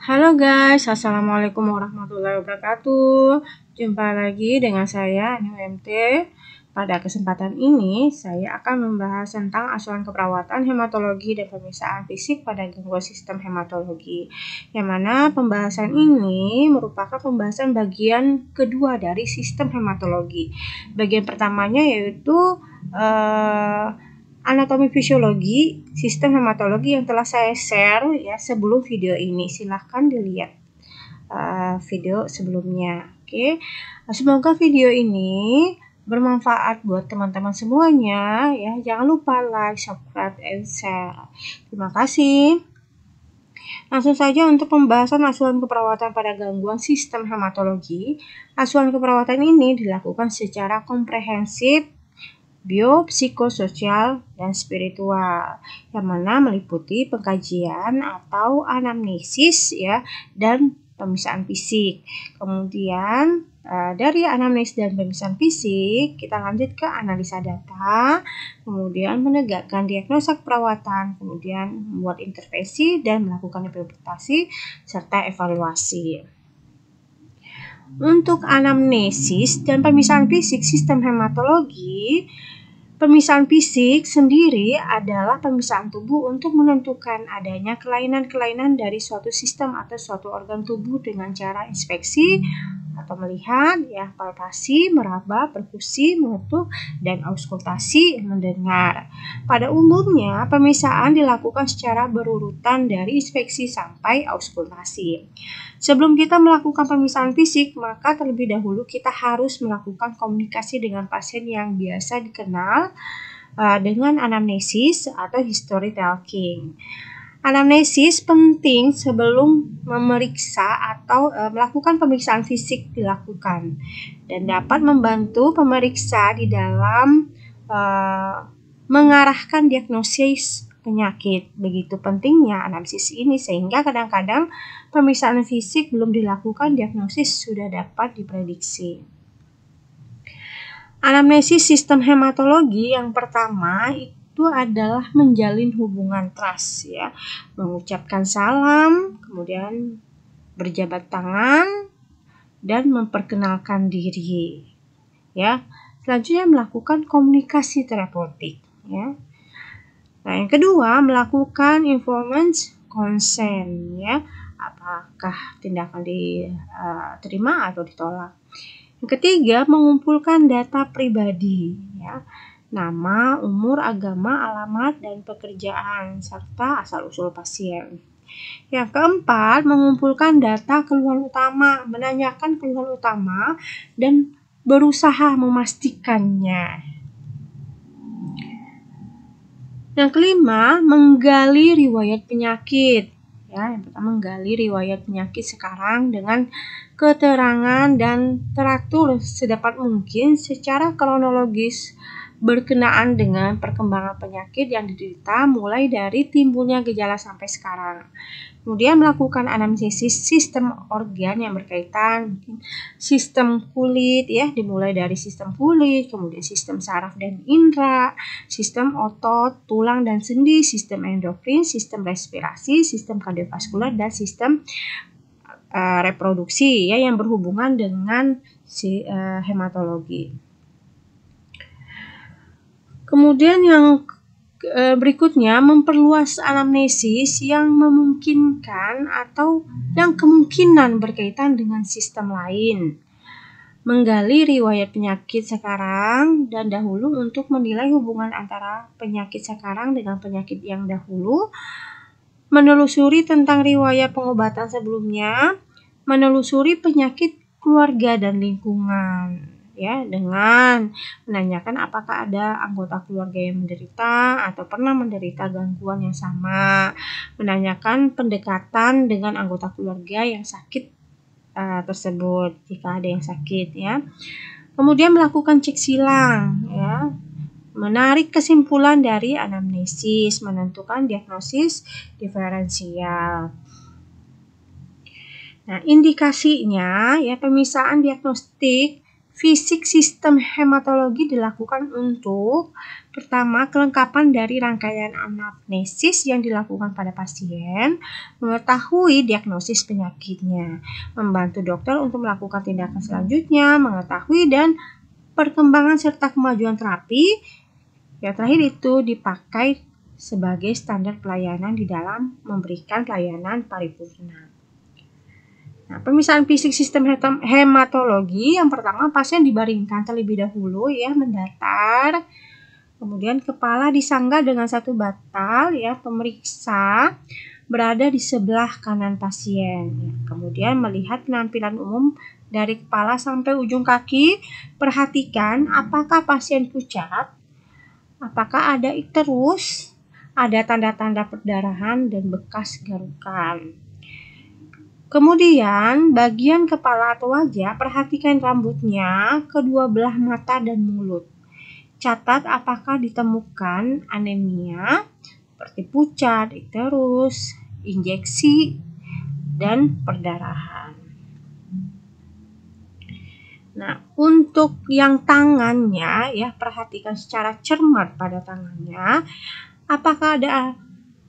Halo guys, Assalamualaikum warahmatullahi wabarakatuh. Jumpa lagi dengan saya, Anu MT. Pada kesempatan ini, saya akan membahas tentang asuhan keperawatan, hematologi, dan pemeriksaan fisik pada gangguan sistem hematologi. Yang mana pembahasan ini merupakan pembahasan bagian kedua dari sistem hematologi. Bagian pertamanya yaitu anatomi fisiologi sistem hematologi yang telah saya share ya sebelum video ini. Silahkan dilihat video sebelumnya. Oke. Semoga video ini bermanfaat buat teman-teman semuanya ya. Jangan lupa like, subscribe, and share. Terima kasih. Langsung saja untuk pembahasan asuhan keperawatan pada gangguan sistem hematologi. Asuhan keperawatan ini dilakukan secara komprehensif, biopsikososial, dan spiritual, yang mana meliputi pengkajian atau anamnesis ya dan pemeriksaan fisik. Kemudian dari anamnesis dan pemeriksaan fisik kita lanjut ke analisa data, kemudian menegakkan diagnosa keperawatan, kemudian membuat intervensi dan melakukan implementasi serta evaluasi. Untuk anamnesis dan pemeriksaan fisik sistem hematologi, pemeriksaan fisik sendiri adalah pemeriksaan tubuh untuk menentukan adanya kelainan-kelainan dari suatu sistem atau suatu organ tubuh dengan cara inspeksi atau melihat, ya, palpasi, meraba, perkusi, mengetuk, dan auskultasi, mendengar. Pada umumnya, pemeriksaan dilakukan secara berurutan dari inspeksi sampai auskultasi. Sebelum kita melakukan pemeriksaan fisik, maka terlebih dahulu kita harus melakukan komunikasi dengan pasien yang biasa dikenal dengan anamnesis atau history talking. Anamnesis penting sebelum memeriksa atau melakukan pemeriksaan fisik dilakukan dan dapat membantu pemeriksa di dalam mengarahkan diagnosis penyakit. Begitu pentingnya anamnesis ini sehingga kadang-kadang pemeriksaan fisik belum dilakukan, diagnosis sudah dapat diprediksi. Anamnesis sistem hematologi yang pertama itu adalah menjalin hubungan trust ya, mengucapkan salam, kemudian berjabat tangan dan memperkenalkan diri. Ya. Selanjutnya melakukan komunikasi terapeutik ya. Nah, yang kedua melakukan informed consent ya, apakah tindakan diterima atau ditolak. Yang ketiga mengumpulkan data pribadi ya, nama, umur, agama, alamat, dan pekerjaan serta asal-usul pasien. Yang keempat mengumpulkan data keluhan utama, menanyakan keluhan utama dan berusaha memastikannya. Yang kelima, menggali riwayat penyakit. Ya, yang pertama menggali riwayat penyakit sekarang dengan keterangan dan teratur sedapat mungkin secara kronologis berkenaan dengan perkembangan penyakit yang diderita mulai dari timbulnya gejala sampai sekarang. Kemudian melakukan anamnesis sistem organ yang berkaitan, sistem kulit ya, dimulai dari sistem kulit, kemudian sistem saraf dan indera, sistem otot, tulang dan sendi, sistem endokrin, sistem respirasi, sistem kardiovaskular, dan sistem reproduksi ya yang berhubungan dengan hematologi. Kemudian yang berikutnya memperluas anamnesis yang memungkinkan atau yang kemungkinan berkaitan dengan sistem lain. Menggali riwayat penyakit sekarang dan dahulu untuk menilai hubungan antara penyakit sekarang dengan penyakit yang dahulu. Menelusuri tentang riwayat pengobatan sebelumnya. Menelusuri penyakit keluarga dan lingkungan. Ya, dengan menanyakan apakah ada anggota keluarga yang menderita atau pernah menderita gangguan yang sama, menanyakan pendekatan dengan anggota keluarga yang sakit tersebut jika ada yang sakit ya. Kemudian melakukan cek silang ya, menarik kesimpulan dari anamnesis, menentukan diagnosis diferensial. Nah, indikasinya ya pemisahan diagnostik Fisik sistem hematologi dilakukan untuk pertama, kelengkapan dari rangkaian anamnesis yang dilakukan pada pasien, mengetahui diagnosis penyakitnya, membantu dokter untuk melakukan tindakan selanjutnya, mengetahui dan perkembangan serta kemajuan terapi. Yang terakhir itu dipakai sebagai standar pelayanan di dalam memberikan pelayanan paripurna. Nah, pemisahan fisik sistem hematologi, yang pertama pasien dibaringkan terlebih dahulu ya, mendatar. Kemudian kepala disanggah dengan satu batal ya, pemeriksa berada di sebelah kanan pasien. Ya. Kemudian melihat penampilan umum dari kepala sampai ujung kaki, perhatikan apakah pasien pucat, apakah ada icterus, ada tanda-tanda perdarahan dan bekas garukan. Kemudian bagian kepala atau wajah, perhatikan rambutnya, kedua belah mata dan mulut. Catat apakah ditemukan anemia seperti pucat, icterus, injeksi, dan perdarahan. Nah, untuk yang tangannya ya, perhatikan secara cermat pada tangannya. Apakah ada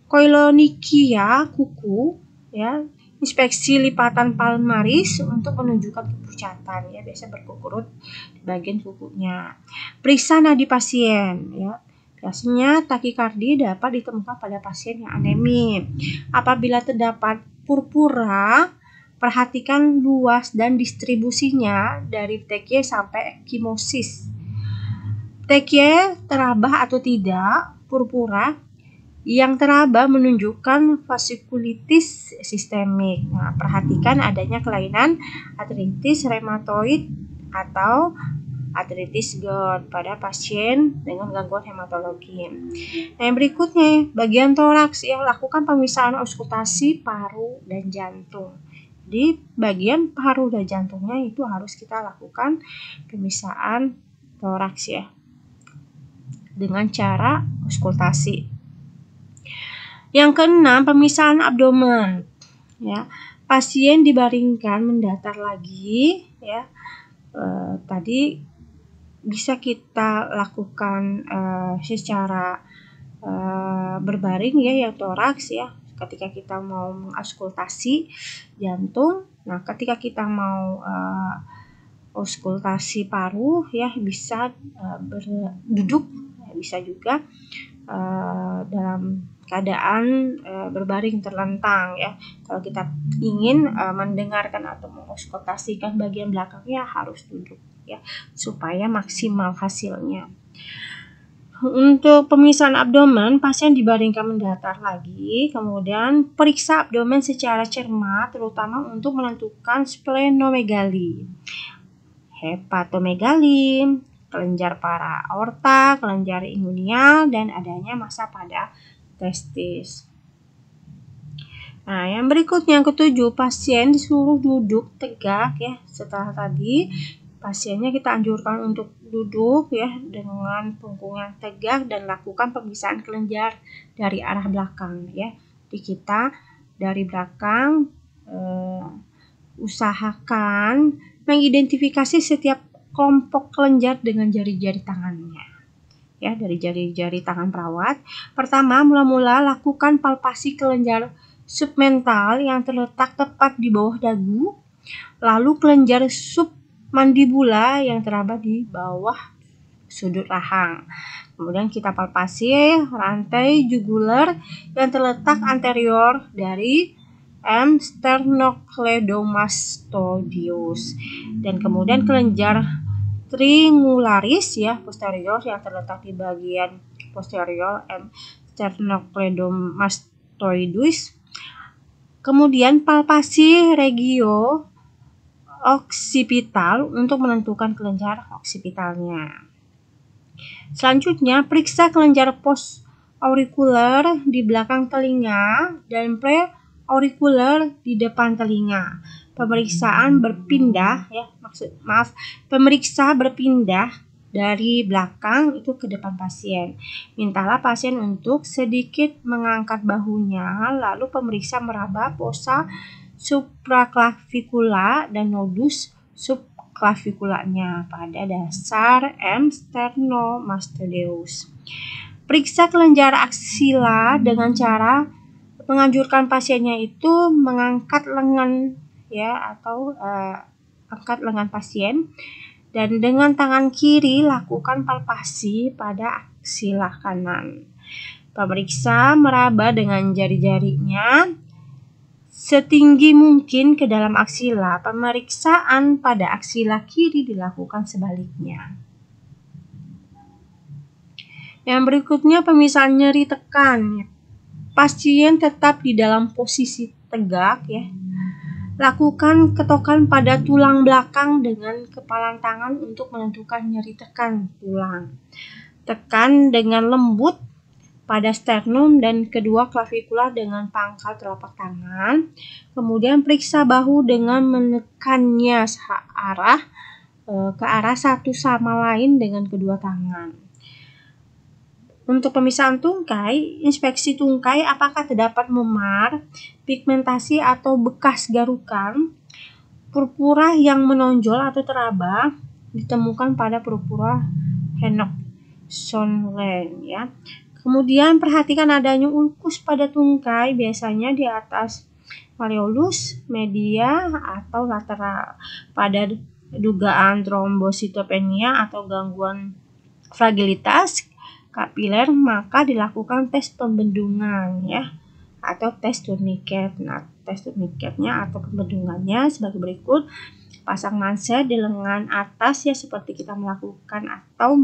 koilonychia kuku ya, inspeksi lipatan palmaris untuk menunjukkan kepucatan ya, biasa berkukurut di bagian kukunya. Periksa nadi pasien ya. Biasanya takikardi dapat ditemukan pada pasien yang anemik. Apabila terdapat purpura, perhatikan luas dan distribusinya dari TQ sampai ekimosis. TQ terabah atau tidak, purpura yang teraba menunjukkan vasikulitis sistemik. Nah, perhatikan adanya kelainan artritis reumatoid atau artritis gout pada pasien dengan gangguan hematologi. Nah, yang berikutnya, bagian toraks ya, lakukan pemisahan auskultasi paru dan jantung. Di bagian paru dan jantungnya itu harus kita lakukan pemisahan toraks ya, dengan cara auskultasi. Yang keenam, pemisahan abdomen. Ya, pasien dibaringkan mendatar lagi. Ya, tadi bisa kita lakukan secara berbaring ya, yang toraks ya. Ketika kita mau mengauskultasi jantung. Nah, ketika kita mau auskultasi paru ya, bisa berduduk, bisa juga dalam keadaan berbaring terlentang ya. Kalau kita ingin mendengarkan atau mengauskultasikan bagian belakangnya, harus duduk ya, supaya maksimal hasilnya. Untuk pemisahan abdomen, pasien dibaringkan mendatar lagi, kemudian periksa abdomen secara cermat, terutama untuk menentukan splenomegali, hepatomegali, kelenjar para aorta, kelenjar inguinal, dan adanya massa pada testis. Nah, yang berikutnya yang ketujuh, pasien disuruh duduk tegak ya. Setelah tadi, pasiennya kita anjurkan untuk duduk ya dengan punggung yang tegak dan lakukan pemisahan kelenjar dari arah belakang ya. Jadi kita dari belakang usahakan mengidentifikasi setiap kelompok kelenjar dengan jari-jari tangannya. Ya, dari jari-jari tangan perawat. Pertama, mula-mula lakukan palpasi kelenjar submental yang terletak tepat di bawah dagu, lalu kelenjar submandibula yang teraba di bawah sudut rahang. Kemudian kita palpasi rantai jugular yang terletak anterior dari M. sternocleidomastoideus, dan kemudian kelenjar triangularis ya posterior yang terletak di bagian posterior M. sternocleidomastoideus. Kemudian palpasi regio oksipital untuk menentukan kelenjar oksipitalnya. Selanjutnya, periksa kelenjar post-aurikuler di belakang telinga dan pre-aurikuler di depan telinga. Pemeriksaan berpindah ya, pemeriksa berpindah dari belakang itu ke depan pasien. Mintalah pasien untuk sedikit mengangkat bahunya, lalu pemeriksa meraba fossa supraklavikula dan nodus klavikulanya pada dasar M. sternomastoideus. Periksa kelenjar aksila dengan cara menganjurkan pasiennya itu mengangkat lengan ya, atau angkat lengan pasien, dan dengan tangan kiri lakukan palpasi pada aksila kanan. Pemeriksa meraba dengan jari-jarinya setinggi mungkin ke dalam aksila. Pemeriksaan pada aksila kiri dilakukan sebaliknya. Yang berikutnya pemisahan nyeri tekan. Pasien tetap di dalam posisi tegak ya. Lakukan ketokan pada tulang belakang dengan kepalan tangan untuk menentukan nyeri tekan tulang. Tekan dengan lembut pada sternum dan kedua klavikula dengan pangkal telapak tangan. Kemudian periksa bahu dengan menekannya ke arah satu sama lain dengan kedua tangan. Untuk pemisahan tungkai, inspeksi tungkai apakah terdapat memar, pigmentasi atau bekas garukan. Purpura yang menonjol atau teraba ditemukan pada purpura Henoch-Schönlein ya. Kemudian perhatikan adanya ulkus pada tungkai, biasanya di atas malleolus, media atau lateral. Pada dugaan trombositopenia atau gangguan fragilitas kapiler, maka dilakukan tes pembendungan ya, atau tes tourniquet. Nah, tes tourniquetnya atau pembendungannya sebagai berikut: pasang manset di lengan atas ya, seperti kita melakukan atau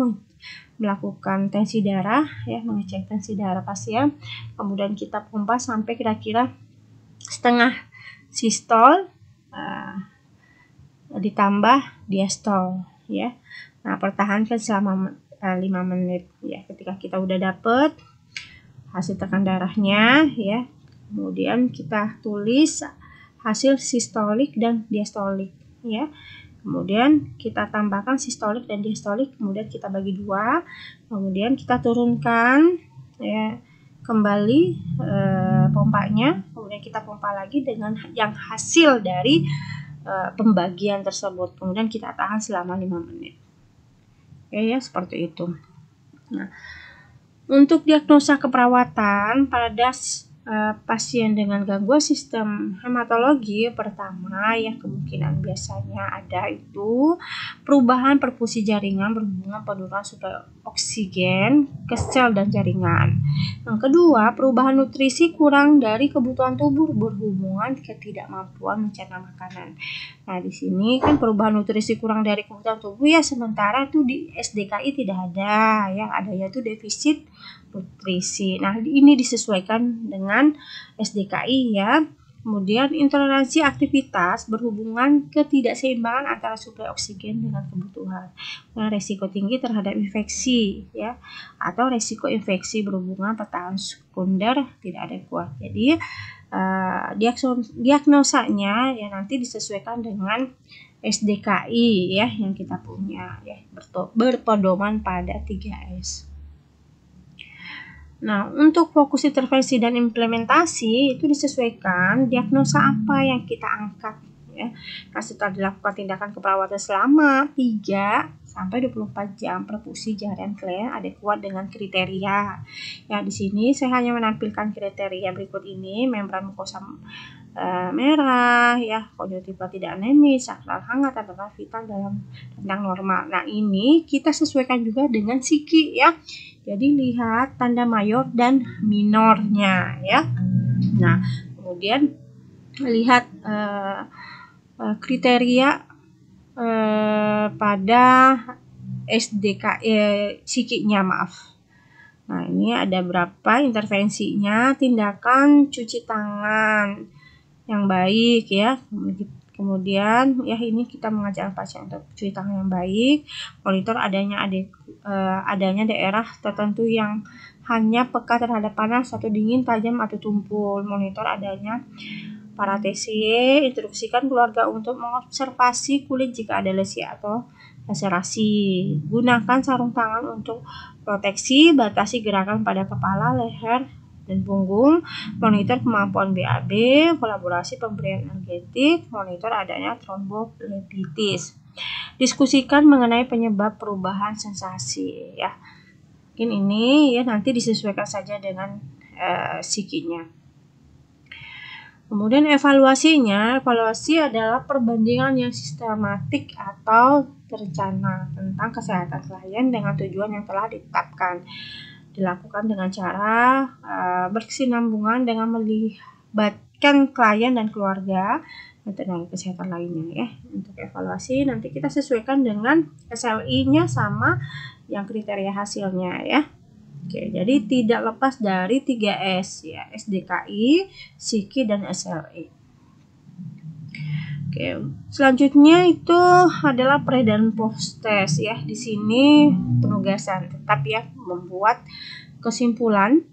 melakukan tensi darah ya, mengecek tensi darah pasien. Kemudian kita pompa sampai kira-kira setengah sistol ditambah diastol ya. Nah, pertahankan selama 5 menit ya. Ketika kita udah dapet hasil tekan darahnya ya, kemudian kita tulis hasil sistolik dan diastolik ya. Kemudian kita tambahkan sistolik dan diastolik, kemudian kita bagi 2, kemudian kita turunkan ya kembali pompanya, kemudian kita pompa lagi dengan yang hasil dari pembagian tersebut, kemudian kita tahan selama 5 menit. Ya, seperti itu. Nah, untuk diagnosa keperawatan pada pasien dengan gangguan sistem hematologi, pertama yang kemungkinan biasanya ada itu perubahan perfusi jaringan berhubungan penurunan suplai oksigen ke sel dan jaringan. Yang kedua, perubahan nutrisi kurang dari kebutuhan tubuh berhubungan ketidakmampuan mencerna makanan. Nah, di sini kan perubahan nutrisi kurang dari kebutuhan tubuh ya, sementara itu di SDKI tidak ada, yang adanya itu defisit nutrisi. Nah, ini disesuaikan dengan SDKI ya. Kemudian intoleransi aktivitas berhubungan ketidakseimbangan antara suplai oksigen dengan kebutuhan. Nah, resiko tinggi terhadap infeksi ya, atau resiko infeksi berhubungan pertahanan sekunder tidak adekuat. Jadi diagnosanya ya nanti disesuaikan dengan SDKI ya yang kita punya ya, berpedoman pada 3S. Nah, untuk fokus intervensi dan implementasi itu disesuaikan diagnosa apa yang kita angkat ya. Nah, setelah dilakukan tindakan keperawatan selama 3-24 jam, perfusi jaringan klien adekuat dengan kriteria. Ya, di sini saya hanya menampilkan kriteria berikut ini: membran mukosa merah ya, konjungtiva tidak anemis, sakral hangat, adalah vital dalam tentang normal. Nah, ini kita sesuaikan juga dengan psiki ya. Jadi lihat tanda mayor dan minornya ya. Nah, kemudian lihat kriteria pada SDK psikinya maaf. Nah, ini ada berapa intervensinya: tindakan cuci tangan yang baik ya. Kemudian ya, ini kita mengajarkan pasien untuk cuci tangan yang baik, monitor adanya daerah tertentu yang hanya peka terhadap panas atau dingin, tajam atau tumpul, monitor adanya paratesi, instruksikan keluarga untuk mengobservasi kulit jika ada lesi atau laserasi, gunakan sarung tangan untuk proteksi, batasi gerakan pada kepala, leher, dan punggung, monitor kemampuan BAB, kolaborasi pemberian analgetik, monitor adanya tromboflebitis. Diskusikan mengenai penyebab perubahan sensasi ya. Mungkin ini ya nanti disesuaikan saja dengan psikinya. Kemudian evaluasi adalah perbandingan yang sistematik atau terencana tentang kesehatan klien dengan tujuan yang telah ditetapkan. Dilakukan dengan cara berkesinambungan dengan melibatkan klien dan keluarga dan tenaga kesehatan lainnya ya. Untuk evaluasi nanti kita sesuaikan dengan SLI-nya sama yang kriteria hasilnya ya. Oke, jadi tidak lepas dari 3S ya, SDKI, Psiki, dan SLI. Oke, selanjutnya itu adalah pre dan post test ya. Di sini penugasan tetap ya membuat kesimpulan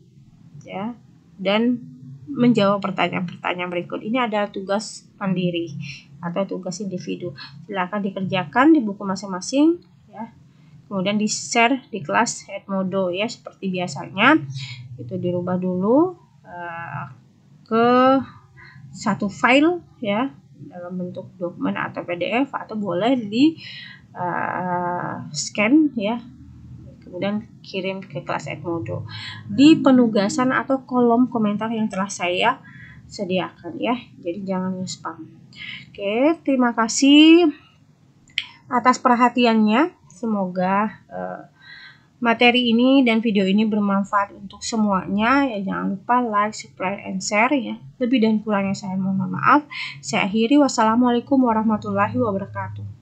ya dan menjawab pertanyaan-pertanyaan berikut. Ini adalah tugas mandiri atau tugas individu. Silakan dikerjakan di buku masing-masing ya. Kemudian di-share di kelas Edmodo ya seperti biasanya. Itu dirubah dulu ke satu file ya dalam bentuk dokumen atau PDF atau boleh di scan ya, kemudian kirim ke kelas Edmodo di penugasan atau kolom komentar yang telah saya sediakan ya, jadi jangan spam. Oke, terima kasih atas perhatiannya. Semoga materi ini dan video ini bermanfaat untuk semuanya ya. Jangan lupa like, subscribe, and share ya. Lebih dan kurangnya saya mohon maaf. Saya akhiri. Wassalamualaikum warahmatullahi wabarakatuh.